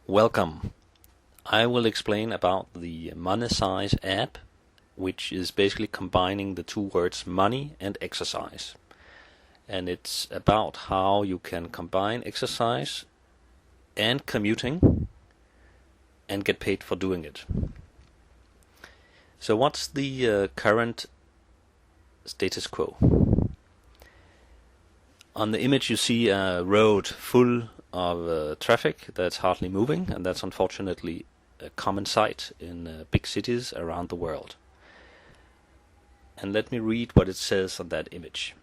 Welcome. I will explain about the Monecise app, which is basically combining the two words money and exercise. And it's about how you can combine exercise and commuting and get paid for doing it. So what's the current status quo? On the image you see a road full of traffic that's hardly moving, and that's unfortunately a common sight in big cities around the world. And let me read what it says on that image.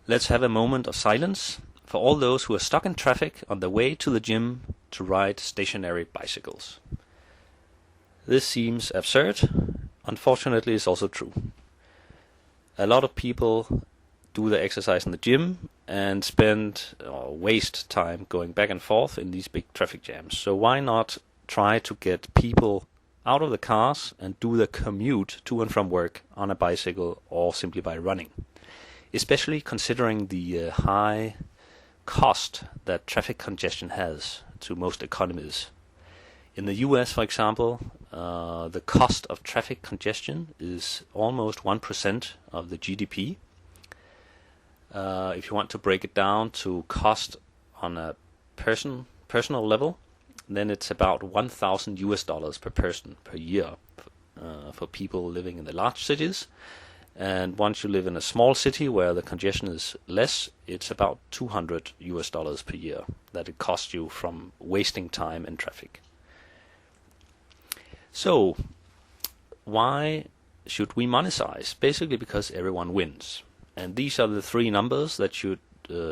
Let's have a moment of silence for all those who are stuck in traffic on their way to the gym to ride stationary bicycles. This seems absurd. Unfortunately, it's also true. A lot of people do the exercise in the gym and spend or waste time going back and forth in these big traffic jams. So why not try to get people out of the cars and do the commute to and from work on a bicycle or simply by running? Especially considering the high cost that traffic congestion has to most economies. In the US, for example, the cost of traffic congestion is almost 1% of the GDP. If you want to break it down to cost on a personal level, then it's about $1,000 per person per year for people living in the large cities. And once you live in a small city where the congestion is less, it's about $200 per year that it costs you from wasting time in traffic. So, why should we monetize? Basically because everyone wins. And these are the three numbers that should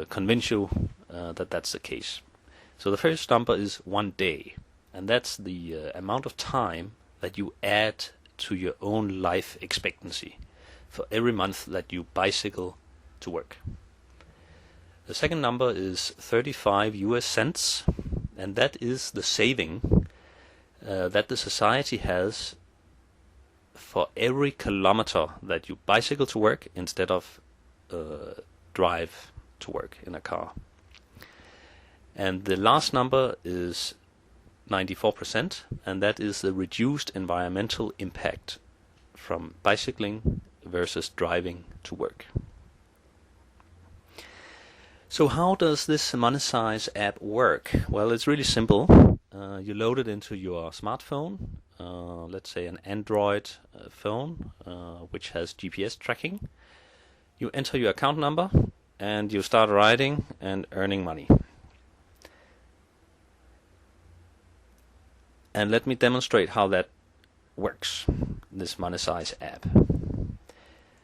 convince you that that's the case. So the first number is 1 day, and that's the amount of time that you add to your own life expectancy for every month that you bicycle to work. The second number is 35 US cents, and that is the saving that the society has for every kilometer that you bicycle to work instead of drive to work in a car. And the last number is 94%, and that is the reduced environmental impact from bicycling versus driving to work. So how does this Monecise app work? Well, it's really simple. You load it into your smartphone, let's say an Android phone, which has GPS tracking. You enter your account number and you start riding and earning money. And let me demonstrate how that works, this Monecise app.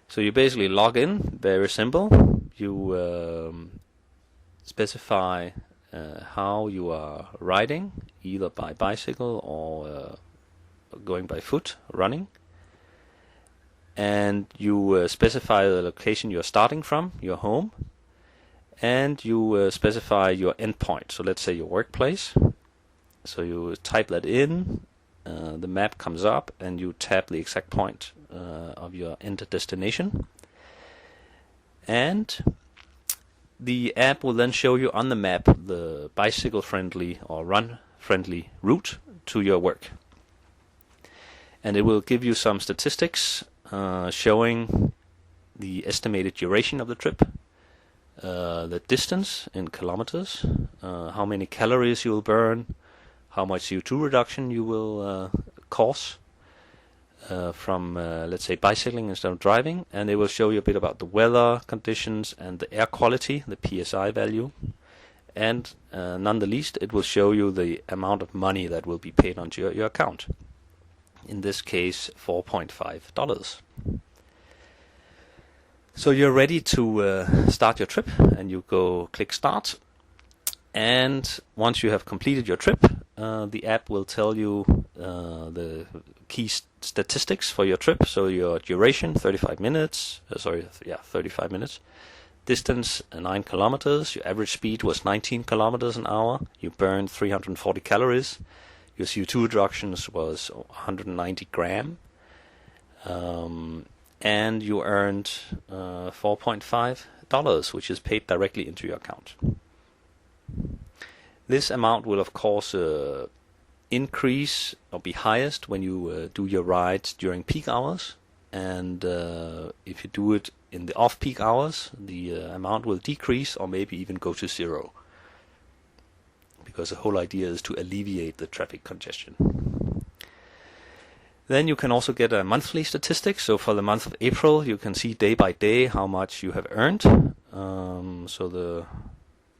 So you basically log in, very simple. You specify how you are riding, either by bicycle or going by foot, running. And you specify the location you're starting from, your home, and you specify your endpoint. So let's say your workplace. So you type that in, the map comes up, and you tap the exact point of your end destination. And the app will then show you on the map the bicycle-friendly or run-friendly route to your work. And it will give you some statistics showing the estimated duration of the trip, the distance in kilometers, how many calories you will burn, how much CO2 reduction you will cause from, let's say, bicycling instead of driving. And they will show you a bit about the weather conditions and the air quality, the PSI value. And none the least, it will show you the amount of money that will be paid onto your account. In this case, $4.5. So you're ready to start your trip, and you go click start. And once you have completed your trip, the app will tell you the key statistics for your trip. So your duration, 35 minutes. 35 minutes. Distance, 9 kilometers. Your average speed was 19 kilometers an hour. You burned 340 calories. Your CO2 reductions was 190 gram. And you earned $4.5, which is paid directly into your account. This amount will of course increase or be highest when you do your rides during peak hours, and if you do it in the off-peak hours, the amount will decrease or maybe even go to zero, because the whole idea is to alleviate the traffic congestion. Then you can also get a monthly statistic. So for the month of April, you can see day by day how much you have earned. So the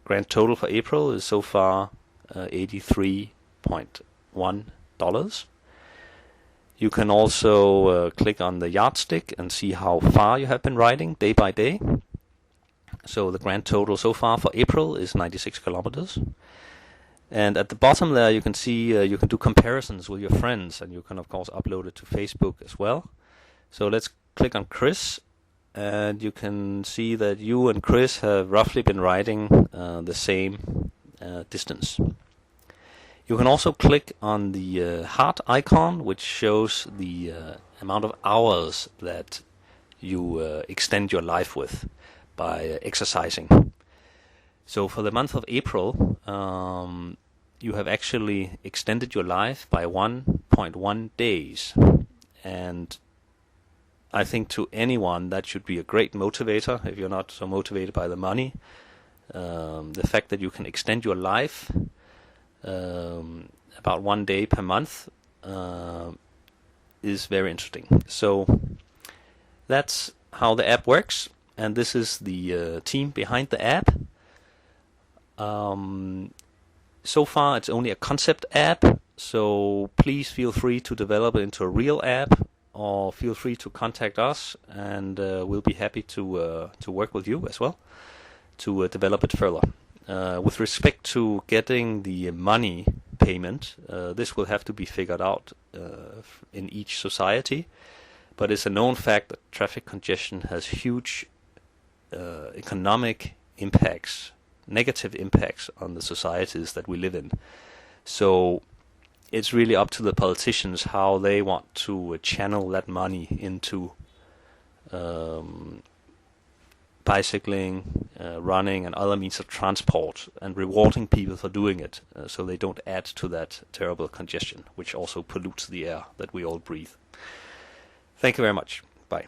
grand total for April is so far $83.1. You can also click on the yardstick and see how far you have been riding day by day. So the grand total so far for April is 96 kilometers. And at the bottom there you can see you can do comparisons with your friends, and you can of course upload it to Facebook as well. So let's click on Chris, and you can see that you and Chris have roughly been riding the same distance. You can also click on the heart icon, which shows the amount of hours that you extend your life with by exercising. So for the month of April, you have actually extended your life by 1.1 days. And I think to anyone that should be a great motivator, if you're not so motivated by the money. The fact that you can extend your life about 1 day per month is very interesting. So that's how the app works, and this is the team behind the app. So far it's only a concept app, so please feel free to develop it into a real app, or feel free to contact us, and we'll be happy to work with you as well to develop it further. With respect to getting the money payment, this will have to be figured out in each society, but it's a known fact that traffic congestion has huge economic impacts, negative impacts on the societies that we live in. So it's really up to the politicians how they want to channel that money into bicycling, running, and other means of transport, and rewarding people for doing it, so they don't add to that terrible congestion, which also pollutes the air that we all breathe. Thank you very much. Bye.